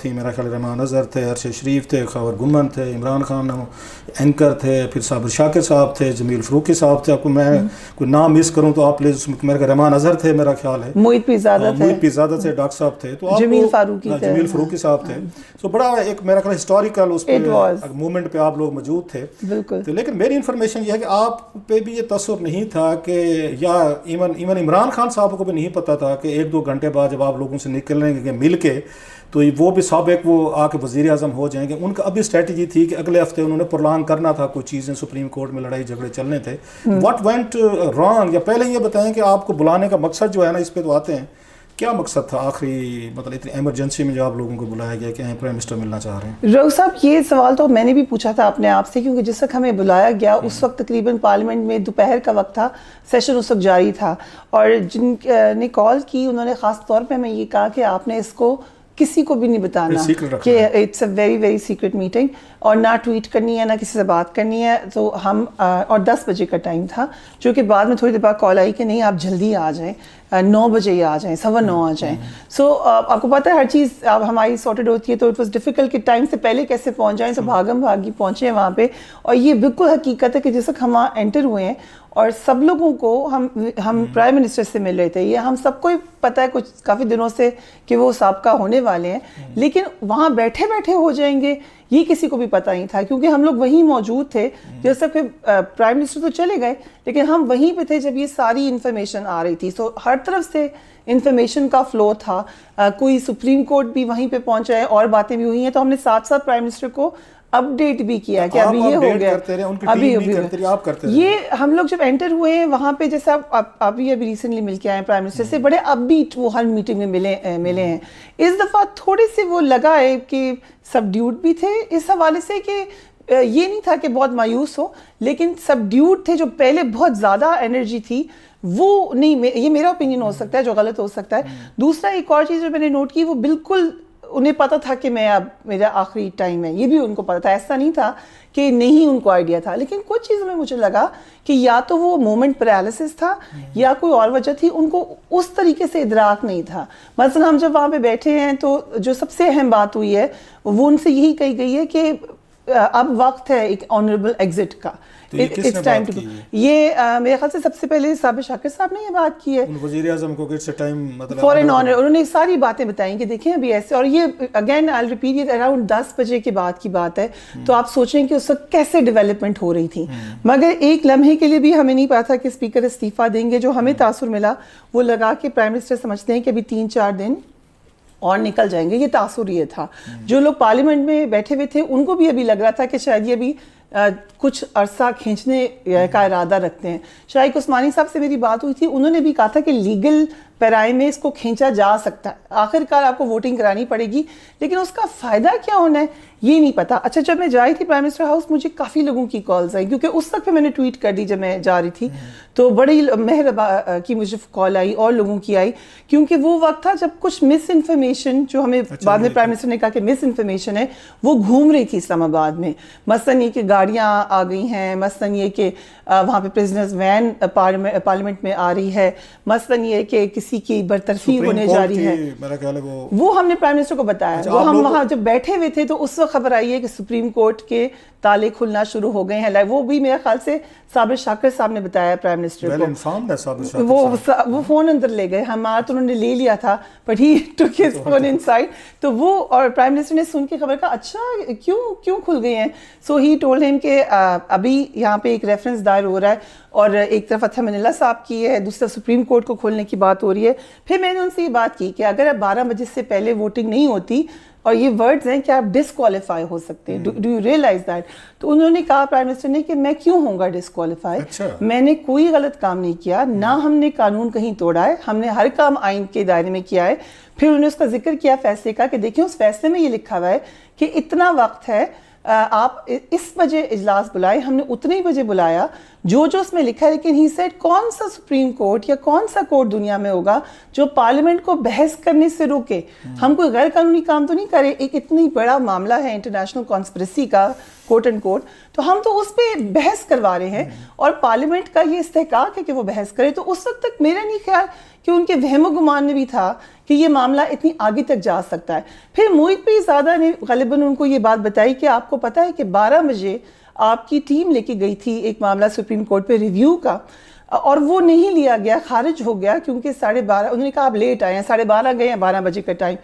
تھی, میرا خیال رحمان اظہر تھے, ارشد شریف تھے, خاور گمن تھے, عمران خان اینکر تھے, پھر صابر شاکر صاحب تھے, جمیل فروقی صاحب تھے. آپ کو میں کوئی نام مس کروں تو آپ پلیز, میرا رحمان اظہر تھے میرا خیال ہے, محیط پیرزادہ تھے, ڈاکٹر صاحب تھے, تو جمیل فاروقی صاحب تھے. تو بڑا ایک میرا خیال ہسٹوریکل اس پہ موومنٹ پہ آپ لوگ موجود تھے. لیکن میری انفارمیشن یہ ہے کہ آپ پہ بھی یہ تصور نہیں تھا کہ, یا ایون عمران خان صاحب کو بھی نہیں پتا تھا کہ 1-2 گھنٹے بعد جب آپ لوگوں سے نکلیں گے مل کے تو وہ بھی سابق وہ آ کے وزیر اعظم ہو جائیں گے. ان کا ابھی اسٹریٹجی تھی کہ اگلے ہفتے انہوں نے پرلانگ کرنا تھا, کوئی چیزیں سپریم کورٹ میں لڑائی جھگڑے چلنے تھے. واٹ وینٹ رانگ, یا پہلے یہ بتائیں کہ آپ کو بلانے کا مقصد جو ہے نا, اس پہ تو آتے ہیں, کیا مقصد تھا آخری, مطلب اتنی ایمرجنسی میں جو آپ لوگوں کو بلایا گیا کہ پرائم منسٹر ملنا چاہ رہے ہیں؟ روگ صاحب یہ سوال تو میں نے بھی پوچھا تھا اپنے آپ سے, کیونکہ جس وقت ہمیں بلایا گیا اس وقت تقریباً پارلیمنٹ میں دوپہر کا وقت تھا, سیشن اس وقت جاری تھا, اور جن نے کال کی انہوں نے خاص طور پہ ہمیں یہ کہا کہ آپ نے اس کو کسی کو بھی نہیں بتانا کہ it's a very very secret meeting, اور نہ ٹویٹ کرنی ہے نہ کسی سے بات کرنی ہے. تو ہم, اور 10 بجے کا ٹائم تھا, جو کہ بعد میں تھوڑی دیر بعد کال آئی کہ نہیں آپ جلدی آ جائیں, 9 بجے ہی آ جائیں, 9:15 آ جائیں. سو آپ کو پتہ ہے ہر چیز اب ہماری سارٹیڈ ہوتی ہے, تو اٹ واز ڈیفیکلٹ کہ ٹائم سے پہلے کیسے پہنچ جائیں. تو بھاگم بھاگی پہنچے ہیں وہاں پہ, اور یہ بالکل حقیقت ہے کہ جس وقت ہم وہاں انٹر ہوئے ہیں اور سب لوگوں کو ہم پرائم منسٹر سے مل رہے تھے, یہ ہم سب کو پتہ ہے کچھ کافی دنوں سے کہ وہ سابقہ ہونے والے ہیں, لیکن وہاں بیٹھے بیٹھے ہو جائیں گے یہ کسی کو بھی پتہ نہیں تھا, کیونکہ ہم لوگ وہیں موجود تھے. جیسا کہ پرائم منسٹر تو چلے گئے لیکن ہم وہیں پہ تھے جب یہ ساری انفارمیشن آ رہی تھی. سو ہر طرف سے انفارمیشن کا فلو تھا, کوئی سپریم کورٹ بھی وہیں پہ پہنچا ہے اور باتیں بھی ہوئی ہیں, تو ہم نے ساتھ ساتھ پرائم منسٹر کو اپڈیٹ بھی کیا کہ ابھی یہ ہو گیا, ابھی یہ ہم لوگ جب انٹر ہوئے ہیں وہاں پہ, جیسا ابھی ریسنٹلی مل کے آئے ہیں پرائم منسٹر سے, بڑے اپ بیٹ وہ ہر میٹنگ میں ملے ہیں. اس دفعہ تھوڑے سے وہ لگا ہے کہ سب ڈیوٹ بھی تھے اس حوالے سے, کہ یہ نہیں تھا کہ بہت مایوس ہو, لیکن سب ڈیوٹ تھے. جو پہلے بہت زیادہ انرجی تھی وہ نہیں, یہ میرا اوپینین ہو سکتا ہے جو غلط ہو سکتا ہے. دوسرا ایک اور چیز جو میں نے نوٹ کی, وہ بالکل انہیں پتا تھا کہ میں اب میرا آخری ٹائم ہے, یہ بھی ان کو پتا تھا, ایسا نہیں تھا کہ نہیں ان کو آئیڈیا تھا. لیکن کچھ چیزوں میں مجھے لگا کہ یا تو وہ مومنٹ پیرالسس تھا یا کوئی اور وجہ تھی, ان کو اس طریقے سے ادراک نہیں تھا. مثلا ہم جب وہاں پہ بیٹھے ہیں تو جو سب سے اہم بات ہوئی ہے وہ ان سے یہی کہی گئی ہے کہ اب وقت ہے ایک آنریبل ایگزٹ کا. یہ میرے خیال سے سب سے پہلے صابر شاکر صاحب نے یہ بات کی ہے, وزیر اعظم کو فار این آنر. انہوں نے ساری باتیں بتائیں کہ دیکھیں ابھی ایسے, اور یہ اگین آئی ریپیٹ اراؤنڈ 10 بجے کے بعد کی بات ہے. تو آپ سوچیں کہ اس وقت کیسے ڈیولپمنٹ ہو رہی تھی. مگر ایک لمحے کے لیے بھی ہمیں نہیں پتا تھا کہ اسپیکر استعفیٰ دیں گے. جو ہمیں تاثر ملا وہ لگا کہ پرائم منسٹر سمجھتے ہیں کہ ابھی 3-4 دن اور نکل جائیں گے. یہ تاثر یہ تھا. جو لوگ پارلیمنٹ میں بیٹھے ہوئے تھے ان کو بھی ابھی لگ رہا تھا کہ شاید یہ بھی کچھ عرصہ کھینچنے کا ارادہ رکھتے ہیں. شائق عثمانی صاحب سے میری بات ہوئی تھی, انہوں نے بھی کہا تھا کہ لیگل پیرائی میں اس کو کھینچا جا سکتا ہے, آخر کار آپ کو ووٹنگ کرانی پڑے گی, لیکن اس کا فائدہ کیا ہونا ہے یہ نہیں پتا. اچھا جب میں جا رہی تھی پرائم منسٹر ہاؤس مجھے کافی لوگوں کی کالز آئی, کیونکہ اس وقت پہ میں نے ٹویٹ کر دی جب میں جا رہی تھی, تو بڑی مہربا کی مجھے کال آئی اور لوگوں کی آئی, کیونکہ وہ وقت تھا جب کچھ مس انفارمیشن جو ہمیں بعد میں پرائم منسٹر نے کہا کہ مس انفارمیشن ہے وہ گھوم رہی تھی اسلام آباد میں. مثلاً یہ کہ گاڑیاں آ گئی ہیں, مثلاً یہ کہ وہاں پہ پرزنرز وین پارلیمنٹ میں آ رہی ہے, مثلاً یہ کہ کسی کی برطرفی ہونے جا رہی ہے. وہ ہم نے پرائم منسٹر کو بتایا. وہ ہم وہاں جب بیٹھے ہوئے تھے تو اس وقت خبر آئی ہے کہ سپریم کورٹ کے تالے کھلنا شروع ہو گئے ہیں. وہ بھی میرے خیال سے صابر شاکر صاحب نے بتایا پرائم منسٹر کو. وہ فون اندر لے گئے, ہمارا تو انہوں نے لے لیا تھا but he took his phone inside. تو وہ اور پرائم منسٹر نے سن کے خبر کہا اچھا کیوں کھل گئے ہیں. سو ہی ٹولڈ ہم کہ ابھی یہاں پہ ایک ریفرنس دائر ہو رہا ہے, اور ایک طرف فتح منلہ صاحب کی ہے, دوسرا سپریم کورٹ کو کھولنے کی بات ہو رہی ہے. پھر میں نے ان سے یہ بات کی کہ اگر 12 بجے سے پہلے ووٹنگ نہیں ہوتی, اور یہ ورڈز ہیں کہ آپ ڈسکوالیفائی ہو سکتے ہیں, ڈو یو ریئلائز دیٹ. تو انہوں نے کہا پرائم منسٹر نے کہ میں کیوں ہوں گا ڈسکوالیفائی, میں نے کوئی غلط کام نہیں کیا, نہ ہم نے قانون کہیں توڑا ہے, ہم نے ہر کام آئین کے دائرے میں کیا ہے. پھر انہوں نے اس کا ذکر کیا فیصلے کا کہ دیکھیں اس فیصلے میں یہ لکھا ہوا ہے کہ اتنا وقت ہے, آپ اس بجے اجلاس بلائے, ہم نے اتنے ہی بجے بلایا جو اس میں لکھا ہے. لیکن ہی سیڈ کون سا سپریم کورٹ یا کون سا کورٹ دنیا میں ہوگا جو پارلیمنٹ کو بحث کرنے سے روکے. ہم کوئی غیر قانونی کام تو نہیں کرے, ایک اتنی بڑا معاملہ ہے انٹرنیشنل کانسپریسی کا کوٹ اینڈ کوٹ, تو ہم تو اس پہ بحث کروا رہے ہیں اور پارلیمنٹ کا یہ استحقاق ہے کہ وہ بحث کرے. تو اس وقت تک میرا نہیں خیال کہ ان کے وہم و گمان میں بھی تھا کہ یہ معاملہ اتنی آگے تک جا سکتا ہے. پھر محیط پہ زیادہ نے غالباً ان کو یہ بات بتائی کہ آپ کو پتہ ہے کہ 12 بجے آپ کی ٹیم لے کے گئی تھی ایک معاملہ سپریم کورٹ پہ ریویو کا, اور وہ نہیں لیا گیا, خارج ہو گیا کیونکہ 12:30, انہوں نے کہا آپ لیٹ آئے ہیں, 12:30 گئے ہیں, 12 بجے کا ٹائم.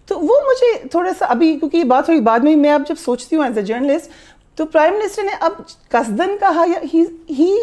تو وہ مجھے تھوڑا سا ابھی, کیونکہ یہ بات تھوڑی بعد میں اب جب سوچتی ہوں ایز اے جرنلسٹ, تو پرائم منسٹر نے اب قصدن کہا یا ہی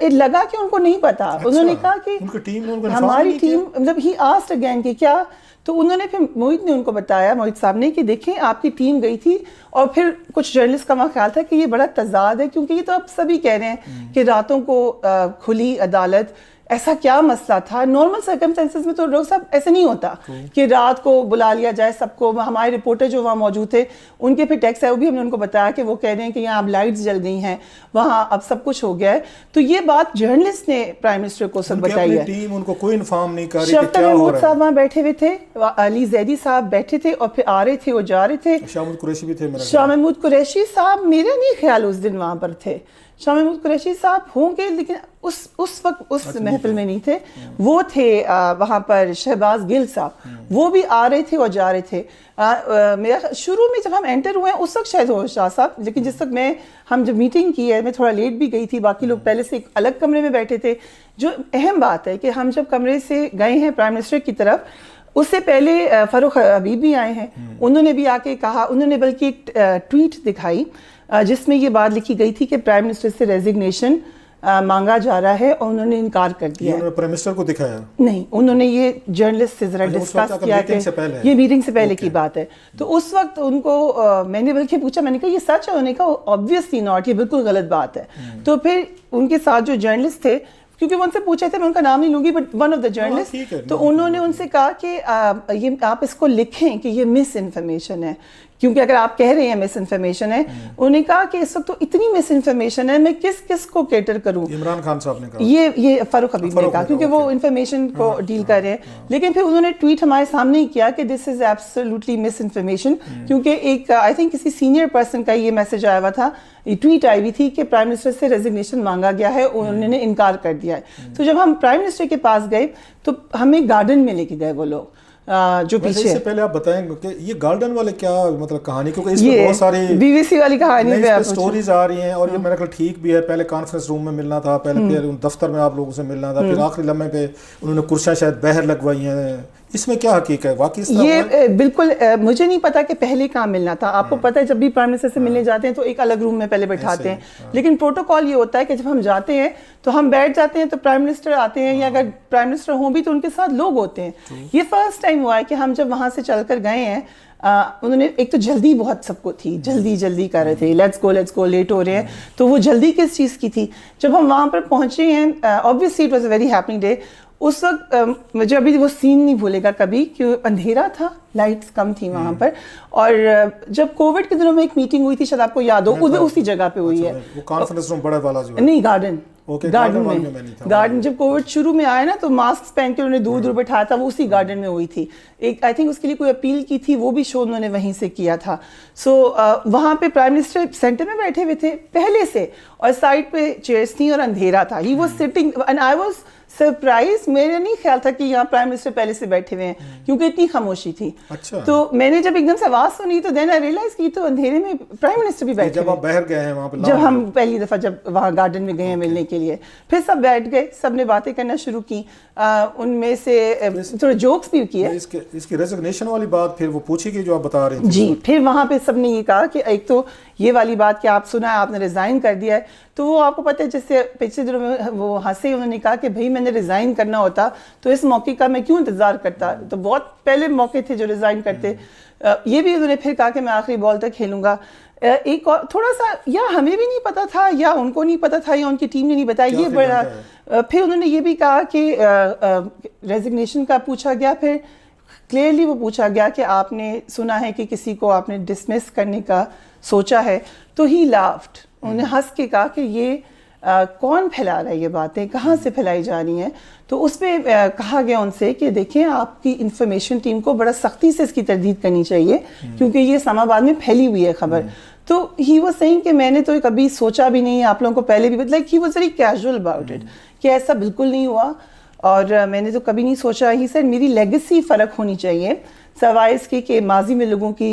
لگا کہ ان کو نہیں پتا. انہوں نے کہا کہ ہماری ٹیم مطلب ہی آسکڈ اگین کہ کیا, تو انہوں نے پھر محیط نے ان کو بتایا, محیط صاحب نے, کہ دیکھیں آپ کی ٹیم گئی تھی, اور پھر کچھ جرنلسٹ کا وہاں خیال تھا کہ یہ بڑا تضاد ہے, کیونکہ یہ تو اب سبھی کہہ رہے ہیں کہ راتوں کو کھلی عدالت, ایسا کیا مسئلہ تھا. نارمل سرکمسٹانسز میں تو لوگ سب ایسے نہیں ہوتا کہ رات کو بلا لیا جائے سب کو. ہمارے رپورٹر جو وہاں موجود تھے ان کے پھر ٹیکسٹ ہے, وہ بھی ہم نے ان کو بتایا کہ وہ کہہ رہے ہیں کہ یہاں اب لائٹس جل گئی ہیں, وہاں اب سب کچھ ہو گیا ہے. تو یہ بات جرنلسٹ نے پرائم منسٹر کو سب بتائی ہے. ٹیم ان کو کوئی انفارم نہیں کر رہی شفقت محمود صاحب وہاں بیٹھے ہوئے تھے, علی زیدی صاحب بیٹھے تھے, اور پھر آ رہے تھے, وہ جا رہے تھے. شاہ محمود قریشی بھی تھے. شاہ محمود قریشی صاحب میرا نہیں خیال اس دن وہاں پر تھے. شاہ محمود قریشی صاحب ہوں گے, لیکن اس وقت اس محفل میں نہیں تھے. وہ تھے وہاں پر شہباز گل صاحب, وہ بھی آ رہے تھے اور جا رہے تھے. میرا شروع میں جب ہم انٹر ہوئے ہیں اس وقت شاید ہو شاہ صاحب, لیکن جس وقت ہم جب میٹنگ کی ہے, میں تھوڑا لیٹ بھی گئی تھی, باقی لوگ پہلے سے ایک الگ کمرے میں بیٹھے تھے. جو اہم بات ہے کہ ہم جب کمرے سے گئے ہیں پرائم منسٹر کی طرف, اس سے پہلے فاروق حبیب بھی آئے ہیں, انہوں نے بھی آ کے کہا, انہوں نے بلکہ ایک ٹویٹ دکھائی جس میں یہ بات لکھی گئی تھی کہ پرائم منسٹر سے ریزگنیشن مانگا جا رہا ہے, اور انہوں نے انکار کر دیا. انہوں نے پرائم منسٹر کو دکھایا نہیں, انہوں نے یہ جرنلسٹ سے ذرا ڈسکس کیا کہ یہ میٹنگ سے پہلے کی بات ہے. تو اس وقت ان کو میں نے بلکہ پوچھا, میں نے کہا یہ سچ ہے؟ انہوں نے کہا obviously not, یہ بالکل غلط بات ہے. تو پھر ان کے ساتھ جو جرنلسٹ تھے, کیونکہ وہ ان سے پوچھے تھے, میں ان کا نام نہیں لوں گی, but one of the journalist, تو انہوں نے ان سے کہا کہ یہ آپ اس کو لکھیں کہ یہ مس انفارمیشن ہے, کیونکہ اگر آپ کہہ رہے ہیں مس انفارمیشن ہے. انہوں نے کہا کہ اس وقت تو اتنی مس انفارمیشن ہے, میں کس کو کیٹر کروں. عمران خان صاحب نے کہا, یہ فاروق حبیب نے کہا, کیونکہ وہ انفارمیشن کو ڈیل کر رہے ہیں. لیکن پھر انہوں نے ٹویٹ ہمارے سامنے ہی کیا کہ دس از ایبسولوٹلی مس انفارمیشن, کیونکہ ایک آئی تھنک کسی سینئر پرسن کا یہ میسج آیا ہوا تھا, یہ ٹویٹ آئی ہوئی تھی کہ پرائم منسٹر سے ریزگنیشن مانگا گیا ہے, انہوں نے انکار کر دیا ہے. تو جب ہم پرائم منسٹر کے پاس گئے تو ہمیں گارڈن میں لے کے گئے وہ لوگ جو پیچھے. اس سے پہلے آپ بتائیں کہ یہ گارڈن والے کیا مطلب کہانی, کیونکہ اس میں بہت ساری بی بی سی والی کہانی پہ اسٹوریز آ رہی ہیں, اور یہ میرا خیال ٹھیک بھی ہے. پہلے کانفرنس روم میں ملنا تھا, پہلے پھر دفتر میں آپ لوگوں سے ملنا تھا, پھر آخری لمحے پہ انہوں نے کرسیاں شاید باہر لگوائی ہیں. اس میں کیا حقیقت ہے واقعی؟ یہ بالکل مجھے نہیں پتا کہ پہلے کہاں ملنا تھا. آپ کو پتہ ہے جب بھی پرائم منسٹر سے ملنے جاتے ہیں تو ایک الگ روم میں پہلے بیٹھاتے ہیں, لیکن پروٹوکال یہ ہوتا ہے کہ جب ہم جاتے ہیں تو ہم بیٹھ جاتے ہیں, تو پرائم منسٹر آتے ہیں, یا اگر پرائم منسٹر ہوں بھی تو ان کے ساتھ لوگ ہوتے ہیں. یہ فرسٹ ٹائم ہوا ہے کہ ہم جب وہاں سے چل کر گئے ہیں, انہوں نے ایک تو جلدی بہت سب کو تھی, جلدی کر رہے تھے, لیٹس گو لیٹ ہو رہے ہیں. تو وہ جلدی کس چیز کی تھی؟ جب ہم وہاں پر پہنچے ہیں, obviously it was a very happening day. اس وقت مجھے ابھی وہ سین نہیں بھولے گا کبھی, کہ اندھیرا تھا, لائٹس کم تھی وہاں پر. اور جب کووڈ کے دنوں میں ایک میٹنگ ہوئی تھی, شاید آپ کو یاد ہو, اسی جگہ پہ ہوئی ہے. وہ کانفرنس روم بڑا والا جو ہے, نہیں گارڈن گارڈن جب کووڈ شروع میں آیا نا, تو ماسک پہن کے انہوں نے دور بٹھایا تھا, وہ اسی گارڈن میں ہوئی تھی. ایک آئی تھنک اس کے لیے کوئی اپیل کی تھی, وہ بھی شو انہوں نے وہیں سے کیا تھا. سو وہاں پہ پرائم منسٹر سینٹر میں بیٹھے ہوئے تھے پہلے سے, اور سائڈ پہ چیئرس تھیں اور اندھیرا تھا. He was sitting and I was surprise. میرے نہیں خیال تھا کہ یہاں پرائم منسٹر پہلے سے بیٹھے ہوئے ہیں, کیونکہ اتنی خاموشی تھی. تو میں نے جب ایک دم سے آواز سنی تو دین آئی ریئلائز کی تو اندھیرے میں پرائم منسٹر بھی بیٹھے. جب آپ باہر گئے ہیں وہاں پہ, جب ہم پہلی دفعہ جب وہاں گارڈن میں گئے ہیں ملنے کے لیے, پھر سب بیٹھ گئے, سب نے باتیں کرنا شروع کی. ان میں سے تھوڑے جوکس بھی کیے. اس کی ریزگنیشن والی بات پھر وہ پوچھی گئی جو آپ بتا رہے ہیں. جی, پھر وہاں پہ سب نے یہ کہا کہ ایک تو یہ والی بات کہ آپ سنا ہے, آپ نے ریزائن کر دیا ہے. تو وہ آپ کو پتہ ہے, جس سے پچھلے دنوں میں وہ ہنسے, انہوں نے کہا کہ بھائی میں نے ریزائن کرنا ہوتا تو اس موقع کا میں کیوں انتظار کرتا, تو بہت پہلے موقع تھے جو ریزائن کرتے. یہ بھی انہوں نے پھر کہا کہ میں آخری بال تک کھیلوں گا. ایک اور تھوڑا سا, یا ہمیں بھی نہیں پتا تھا, یا ان کو نہیں پتا تھا, یا ان کی ٹیم نے نہیں بتایا, یہ بڑا. پھر انہوں نے یہ بھی کہا کہ ریزگنیشن کا پوچھا گیا, پھر کلیئرلی وہ پوچھا گیا کہ آپ نے سنا ہے کہ کسی کو آپ نے ڈسمس کرنے کا سوچا ہے, تو ہی لافٹ. انہوں نے ہنس کے کہا کہ یہ کون پھیلا رہا ہے, یہ باتیں کہاں سے پھیلائی جا رہی ہیں. تو اس پہ کہا گیا ان سے کہ دیکھیں آپ کی انفارمیشن ٹیم کو بڑا سختی سے اس کی تردید کرنی چاہیے, کیونکہ یہ اسلام آباد میں پھیلی ہوئی ہے خبر. تو ہی واز سیئنگ کہ میں نے تو کبھی سوچا بھی نہیں, آپ لوگوں کو پہلے بھی, like he was very casual about it, کہ ایسا بالکل نہیں ہوا. اور میں نے تو کبھی نہیں سوچا ہی سر میری لیگیسی فرق ہونی چاہیے سوائے اس کی کہ ماضی میں لوگوں کی